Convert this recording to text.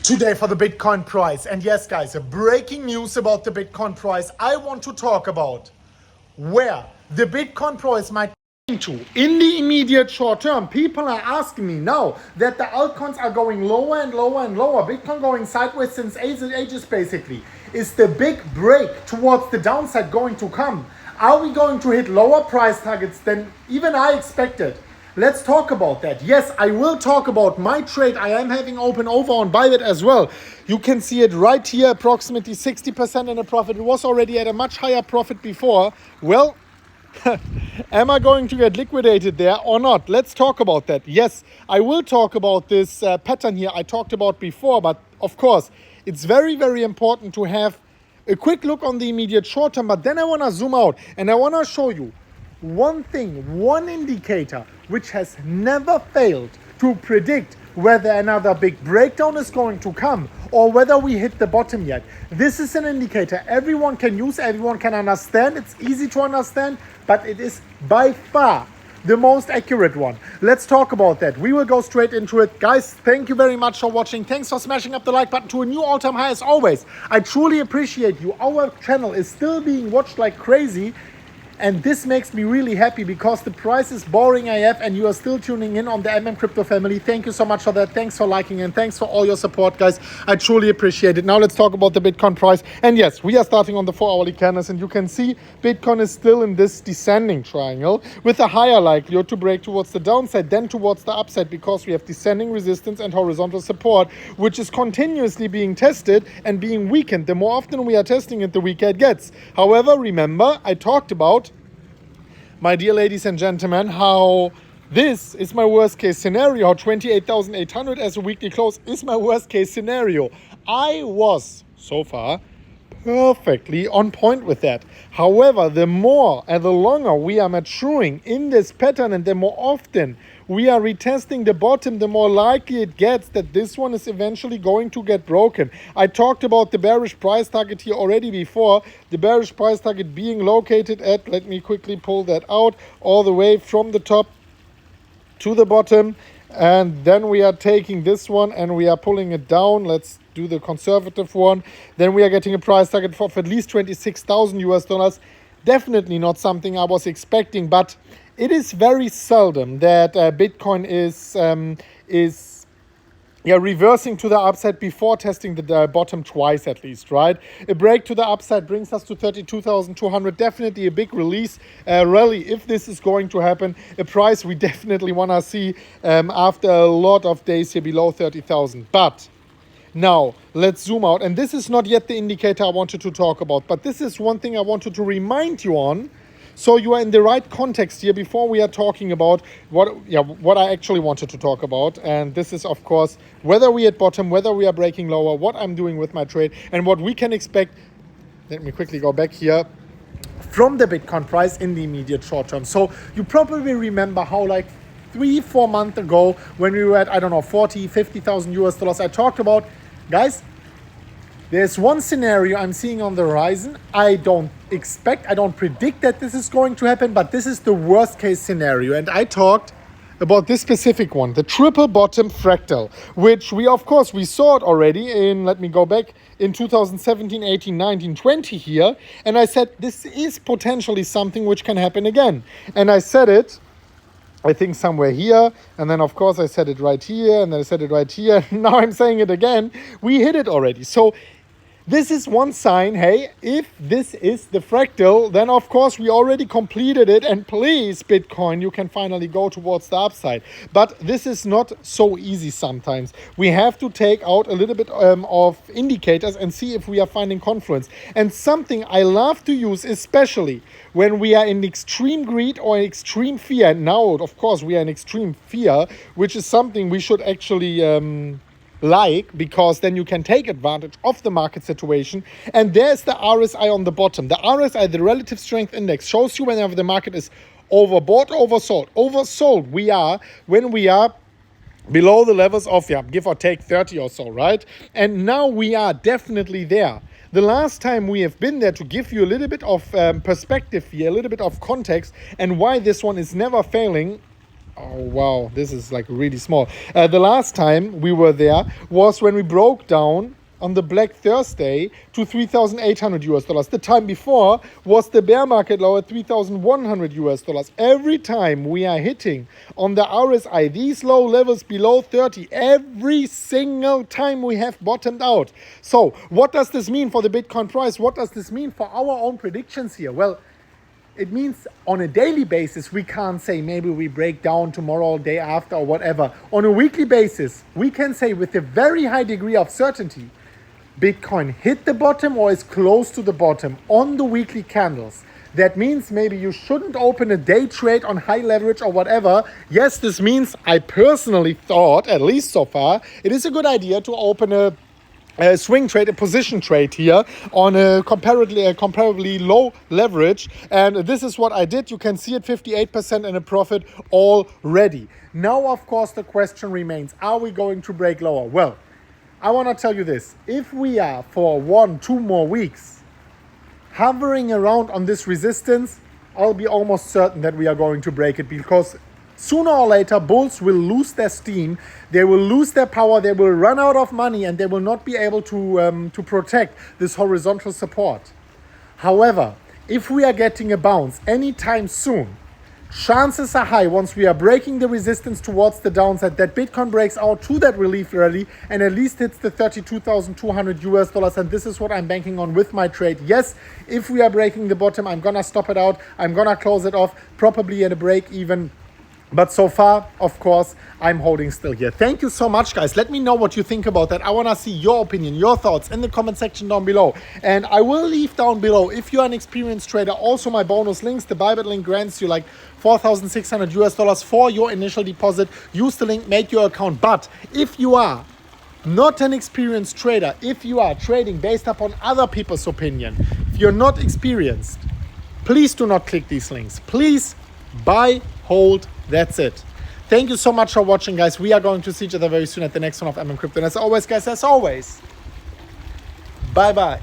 today for the Bitcoin price. And yes, guys, breaking news about the Bitcoin price. I want to talk about where the Bitcoin price might to in the immediate short term. People are asking me now that the altcoins are going lower and lower and lower. Bitcoin going sideways since ages basically. Is the big break towards the downside going to come? Are we going to hit lower price targets than even I expected? Let's talk about that. Yes, I will talk about my trade I am having open over on Bybit as well. You can see it right here, approximately 60% in a profit. It was already at a much higher profit before. Well, am I going to get liquidated there or not? Let's talk about that. Yes, I will talk about this pattern here I talked about before, but of course, it's very, very important to have a quick look on the immediate short term, but then I want to zoom out and I want to show you one thing, one indicator which has never failed to predict whether another big breakdown is going to come or whether we hit the bottom yet. This is an indicator everyone can use, everyone can understand. It's easy to understand, but it is by far the most accurate one. Let's talk about that. We will go straight into it. Guys, thank you very much for watching. Thanks for smashing up the like button to a new all-time high as always. I truly appreciate you. Our channel is still being watched like crazy. And this makes me really happy because the price is boring AF and you are still tuning in on the MMCrypto family. Thank you so much for that. Thanks for liking and thanks for all your support, guys. I truly appreciate it. Now let's talk about the Bitcoin price. And yes, we are starting on the 4-hourly candles and you can see Bitcoin is still in this descending triangle with a higher likelihood to break towards the downside than towards the upside because we have descending resistance and horizontal support, which is continuously being tested and being weakened. The more often we are testing it, the weaker it gets. However, remember, I talked about, my dear ladies and gentlemen, how this is my worst case scenario, how 28,800 as a weekly close is my worst case scenario. I was, so far, perfectly on point with that. However, the more and the longer we are maturing in this pattern and the more often we are retesting the bottom, the more likely it gets that this one is eventually going to get broken. I talked about the bearish price target here already before. The bearish price target being located at, let me quickly pull that out, all the way from the top to the bottom. And then we are taking this one and we are pulling it down. Let's do the conservative one. Then we are getting a price target of at least 26,000 US dollars. Definitely not something I was expecting, but it is very seldom that Bitcoin is reversing to the upside before testing the bottom twice at least, right? A break to the upside brings us to 32,200. Definitely a big release rally if this is going to happen. A price we definitely want to see after a lot of days here below 30,000. But now, let's zoom out. And this is not yet the indicator I wanted to talk about, but this is one thing I wanted to remind you on, so you are in the right context here before we are talking about what I actually wanted to talk about. And this is, of course, whether we at bottom, whether we are breaking lower, what I'm doing with my trade, and what we can expect. Let me quickly go back here from the Bitcoin price in the immediate short term. So you probably remember how like 3-4 months ago when we were at, I don't know, 40,000-50,000 US dollars, I talked about, guys, there's one scenario I'm seeing on the horizon. I don't predict that this is going to happen, but this is the worst case scenario. And I talked about this specific one, the triple bottom fractal, which we saw it already in, let me go back, in 2017, 18, 19, 20 here. And I said, this is potentially something which can happen again. And I said it, I think somewhere here, and then of course I said it right here, and then I said it right here. Now I'm saying it again. We hit it already. So this is one sign, hey, if this is the fractal, then of course we already completed it, and please, Bitcoin, you can finally go towards the upside. But this is not so easy sometimes. We have to take out a little bit of indicators and see if we are finding confluence. And something I love to use, especially when we are in extreme greed or extreme fear. Now, of course, we are in extreme fear, which is something we should actually because then you can take advantage of the market situation. And there's the RSI on the bottom. The RSI, the relative strength index, shows you whenever the market is overbought, oversold. Oversold we are when we are below the levels of, give or take 30 or so, right? And now we are definitely there. The last time we have been there, to give you a little bit of perspective here, a little bit of context, and why this one is never failing, Oh, wow. This is like really small. The last time we were there was when we broke down on the Black Thursday to 3,800 US dollars. The time before was the bear market low at 3,100 US dollars. Every time we are hitting on the RSI, these low levels below 30, every single time we have bottomed out. So what does this mean for the Bitcoin price? What does this mean for our own predictions here? Well, it means on a daily basis, we can't say maybe we break down tomorrow, day after, or whatever. On a weekly basis, we can say with a very high degree of certainty, Bitcoin hit the bottom or is close to the bottom on the weekly candles. That means maybe you shouldn't open a day trade on high leverage or whatever. Yes, this means I personally thought, at least so far, it is a good idea to open a swing trade, a position trade here on a comparably low leverage. And this is what I did. You can see it, 58% in a profit already. Now, of course, the question remains, are we going to break lower? Well, I want to tell you this. If we are for 1-2 more weeks hovering around on this resistance, I'll be almost certain that we are going to break it, because sooner or later, bulls will lose their steam, they will lose their power, they will run out of money, and they will not be able to protect this horizontal support. However, if we are getting a bounce anytime soon, chances are high, once we are breaking the resistance towards the downside, that Bitcoin breaks out to that relief rally and at least hits the 32,200 US dollars. And this is what I'm banking on with my trade. Yes, if we are breaking the bottom, I'm gonna stop it out. I'm gonna close it off, probably at a break even. But so far, of course, I'm holding still here. Thank you so much, guys. Let me know what you think about that. I want to see your opinion, your thoughts in the comment section down below. And I will leave down below, if you're an experienced trader, also my bonus links. The Bybit link grants you like 4,600 US dollars for your initial deposit. Use the link, make your account. But if you are not an experienced trader, if you are trading based upon other people's opinion, if you're not experienced, please do not click these links. Please buy, hold. That's it. Thank you so much for watching, guys. We are going to see each other very soon at the next one of MMCrypto. And as always, guys, bye-bye.